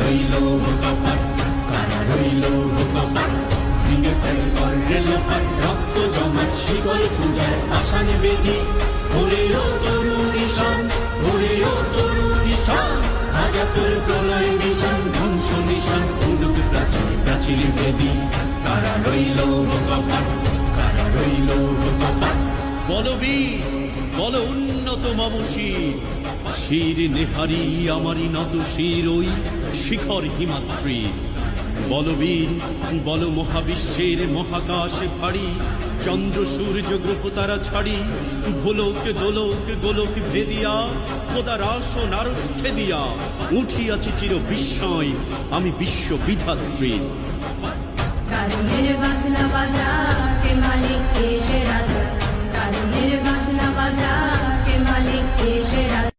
রইল কপাট, কারা রইল কপাট, ভেঙে ফেল করলে লোপাট, রক্ত জমাট শিকল পূজার পাষাণ বেদি। ওরে ও তরুণ ঈশান, ওরে ও তরুণ ঈশান, আজাতুর প্রলয় বিষাণ, ধ্বংস নিশান, উডুক প্রাচীর প্রাচীর বেদি। কারা রইল কপাট, কারা রইল কপাট। বলবীর বল উন্নত মম শির, শির নেহারি আমারি নত শির ওই শিখর হিমাদ্রির। বলবীর বল মহাবিশ্বের মহাকাশ ভারী, চন্দ্র সূর্য গ্রহ তারা ছাড়ি, ভোলক দোলক গোলক ভেদিয়া, খোদার আসন আরশ ছেদিয়া, উঠিয়াছি চির বিস্ময় আমি বিশ্ব বিধাত্রী। কারণের বাজনা বাজা কে মালিক কে সে রাজা, কারণের বাজনা বাজা কে মালিক কে সে রাজা।